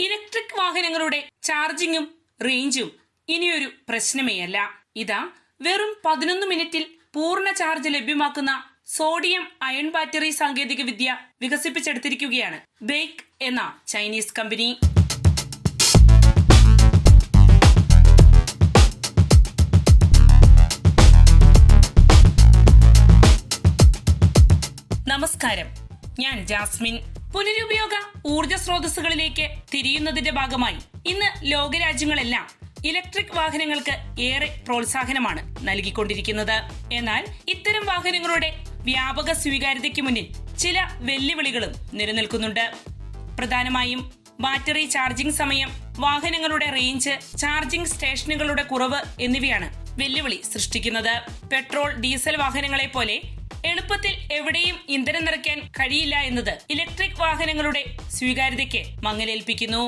Electric വാഹനങ്ങളുടെ ചാർജിങ്ങും റേഞ്ചും ഇനിയൊരു പ്രശ്നമേയല്ല. ഇതാ വെറും 11 മിനിറ്റിൽ പൂർണ്ണ ചാർജ് ലഭ്യമാക്കുന്ന സോഡിയം അയൺ ബാറ്ററി സാങ്കേതിക വിദ്യ വികസിപ്പിച്ചെടുത്തിരിക്കുകയാണ് ബെയ്ക്ക് എന്ന ചൈനീസ് കമ്പനി. നമസ്കാരം, ഞാൻ ജാസ്മിൻ. പുനരുപയോഗ ഊർജ സ്രോതസ്സുകളിലേക്ക് തിരിയുന്നതിന്റെ ഭാഗമായി ഇന്ന് ലോകരാജ്യങ്ങളെല്ലാം ഇലക്ട്രിക് വാഹനങ്ങൾക്ക് ഏറെ പ്രോത്സാഹനമാണ് നൽകിക്കൊണ്ടിരിക്കുന്നത്. എന്നാൽ ഇത്തരം വാഹനങ്ങളുടെ വ്യാപക സ്വീകാര്യതയ്ക്ക് മുന്നിൽ ചില വെല്ലുവിളികളും നിലനിൽക്കുന്നുണ്ട്. പ്രധാനമായും ബാറ്ററി ചാർജിംഗ് സമയം, വാഹനങ്ങളുടെ റേഞ്ച്, ചാർജിംഗ് സ്റ്റേഷനുകളുടെ കുറവ് എന്നിവയാണ് വെല്ലുവിളി സൃഷ്ടിക്കുന്നത്. പെട്രോൾ, ഡീസൽ വാഹനങ്ങളെ പോലെ എളുപ്പത്തിൽ എവിടെയും ഇന്ധനം നിറയ്ക്കാൻ കഴിയില്ല എന്നത് ഇലക്ട്രിക് വാഹനങ്ങളുടെ സ്വീകാര്യതയ്ക്ക് മങ്ങലേൽപ്പിക്കുന്നു.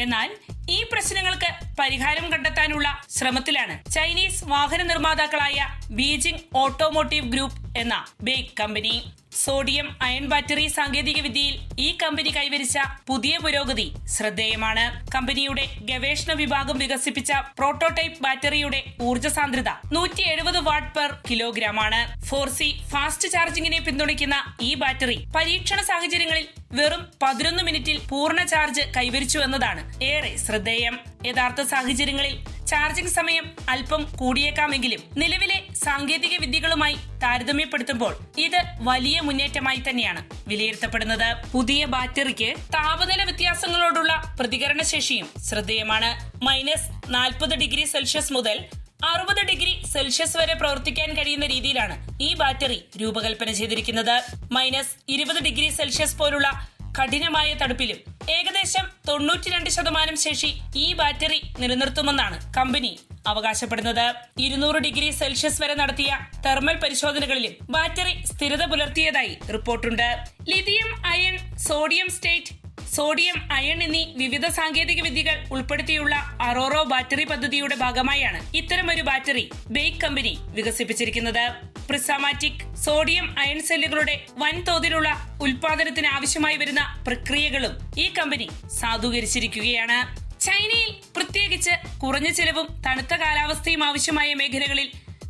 എന്നാൽ ഈ പ്രശ്നങ്ങൾക്ക് പരിഹാരം കണ്ടെത്താനുള്ള ശ്രമത്തിലാണ് ചൈനീസ് വാഹന നിർമ്മാതാക്കളായ ബീജിംഗ് ഓട്ടോമോട്ടീവ് ഗ്രൂപ്പ് എന്ന bake company. Sodium ion battery സാങ്കേതിക വിദ്യയിൽ ഈ കമ്പനി കൈവരിച്ച പുതിയ പുരോഗതി ശ്രദ്ധേയമാണ്. കമ്പനിയുടെ ഗവേഷണ വിഭാഗം വികസിപ്പിച്ച പ്രോട്ടോടൈപ്പ് ബാറ്ററിയുടെ ഊർജ്ജ സാന്ദ്രത 170 വാട്ട് പെർ കിലോഗ്രാം ആണ്. 4C ഫാസ്റ്റ് ചാർജിങ്ങിനെ പിന്തുണയ്ക്കുന്ന ഈ ബാറ്ററി പരീക്ഷണ സാഹചര്യങ്ങളിൽ വെറും 11 മിനിറ്റിൽ പൂർണ്ണ ചാർജ് കൈവരിച്ചു എന്നതാണ് ഏറെ ശ്രദ്ധേയം. യഥാർത്ഥ സാഹചര്യങ്ങളിൽ ചാർജിംഗ് സമയം അല്പം കൂടിയേക്കാമെങ്കിലും നിലവിലെ സാങ്കേതിക വിദ്യകളുമായി താരതമ്യപ്പെടുത്തുമ്പോൾ ഇത് വലിയ മുന്നേറ്റമായി തന്നെയാണ് വിലയിരുത്തപ്പെടുന്നത്. പുതിയ ബാറ്ററിക്ക് താപനില വ്യത്യാസങ്ങളോടുള്ള പ്രതികരണശേഷിയും ശ്രദ്ധേയമാണ്. -40°C മുതൽ 60°C വരെ പ്രവർത്തിക്കാൻ കഴിയുന്ന രീതിയിലാണ് ഈ ബാറ്ററി രൂപകൽപ്പന ചെയ്തിരിക്കുന്നത്. -20°C പോലുള്ള കഠിനമായ തണുപ്പിലും ഏകദേശം 92% ശേഷി ഈ ബാറ്ററി നിലനിർത്തുമെന്നാണ് കമ്പനി അവകാശപ്പെടുന്നത്. 200°C വരെ നടത്തിയ തെർമൽ പരിശോധനകളിലും ബാറ്ററി സ്ഥിരത പുലർത്തിയതായി റിപ്പോർട്ടുണ്ട്. Lithium ion, sodium state, sodium iron എന്നീ വിവിധ സാങ്കേതിക വിദ്യകൾ ഉൾപ്പെടുത്തിയുള്ള അറോറോ ബാറ്ററി പദ്ധതിയുടെ ഭാഗമായാണ് ഇത്തരമൊരു ബാറ്ററി ബെയ്ക്ക് കമ്പനി വികസിപ്പിച്ചിരിക്കുന്നത്. പ്രിസമാറ്റിക് സോഡിയം അയൺ സെല്ലുകളുടെ വൻതോതിലുള്ള ഉൽപാദനത്തിന് ആവശ്യമായി വരുന്ന പ്രക്രിയകളും ഈ കമ്പനി സാധൂകരിച്ചിരിക്കുകയാണ്. ചൈനയിൽ പ്രത്യേകിച്ച് കുറഞ്ഞ ചെലവും തണുത്ത കാലാവസ്ഥയും ആവശ്യമായ മേഖലകളിൽ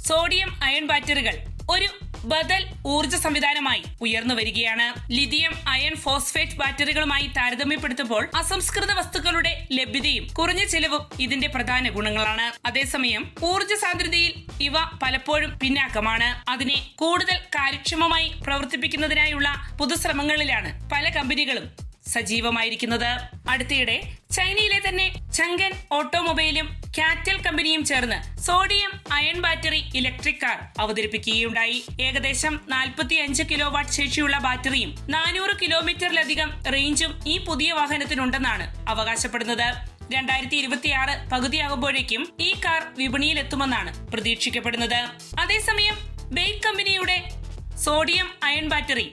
സോഡിയം അയൺ ബാറ്ററികൾ ഒരു ബദൽ ഊർജ സംവിധാനമായി ഉയർന്നു വരികയാണ്. ലിഥിയം അയൺ ഫോസ്ഫേറ്റ് ബാറ്ററികളുമായി താരതമ്യപ്പെടുത്തുമ്പോൾ അസംസ്കൃത വസ്തുക്കളുടെ ലഭ്യതയും കുറഞ്ഞ ചെലവും ഇതിന്റെ പ്രധാന ഗുണങ്ങളാണ്. അതേസമയം ഊർജ സാന്ദ്രതയിൽ ഇവ പലപ്പോഴും പിന്നാക്കമാണ്. അതിനെ കൂടുതൽ കാര്യക്ഷമമായി പ്രവർത്തിപ്പിക്കുന്നതിനായുള്ള പുതുശ്രമങ്ങളിലാണ് പല കമ്പനികളും സജീവമായിരിക്കുന്നത്. അടുത്തിടെ ചൈനയിലെ തന്നെ ചങ്കൻ ഓട്ടോമൊബൈലും കാറ്റൽ കമ്പനിയും ചേർന്ന് sodium ion battery electric car അവതരിപ്പിക്കുകയുണ്ടായി. ഏകദേശം 45 കിലോവാട്ട് ശേഷിയുള്ള ബാറ്ററിയും 400 കിലോമീറ്ററിലധികം റേഞ്ചും ഈ പുതിയ വാഹനത്തിനുണ്ടെന്നാണ് അവകാശപ്പെടുന്നത്. 2026 പകുതിയാകുമ്പോഴേക്കും ഈ കാർ വിപണിയിലെത്തുമെന്നാണ് പ്രതീക്ഷിക്കപ്പെടുന്നത്. അതേസമയം ബെയ്ക്ക് കമ്പനിയുടെ സോഡിയം അയൺ ബാറ്ററി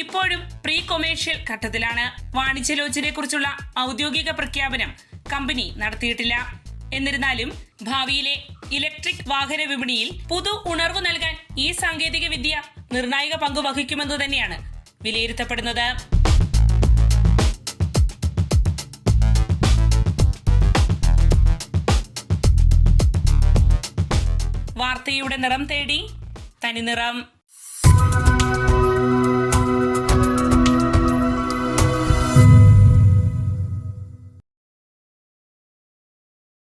ഇപ്പോഴും പ്രീ കൊമേഴ്ഷ്യൽ ഘട്ടത്തിലാണ്. വാണിജ്യലോചനയെ കുറിച്ചുള്ള ഔദ്യോഗിക പ്രഖ്യാപനം കമ്പനി നടത്തിയിട്ടില്ല. എന്നിരുന്നാലും ഭാവിയിലെ ഇലക്ട്രിക് വാഹന വിപണിയിൽ പുതു ഉണർവ് നൽകാൻ ഈ സാങ്കേതിക വിദ്യ നിർണായക പങ്ക് വഹിക്കുമെന്ന് തന്നെയാണ് വിലയിരുത്തപ്പെടുന്നത്. വാർത്തയുടെ നിറം തേടി തനിനിറം.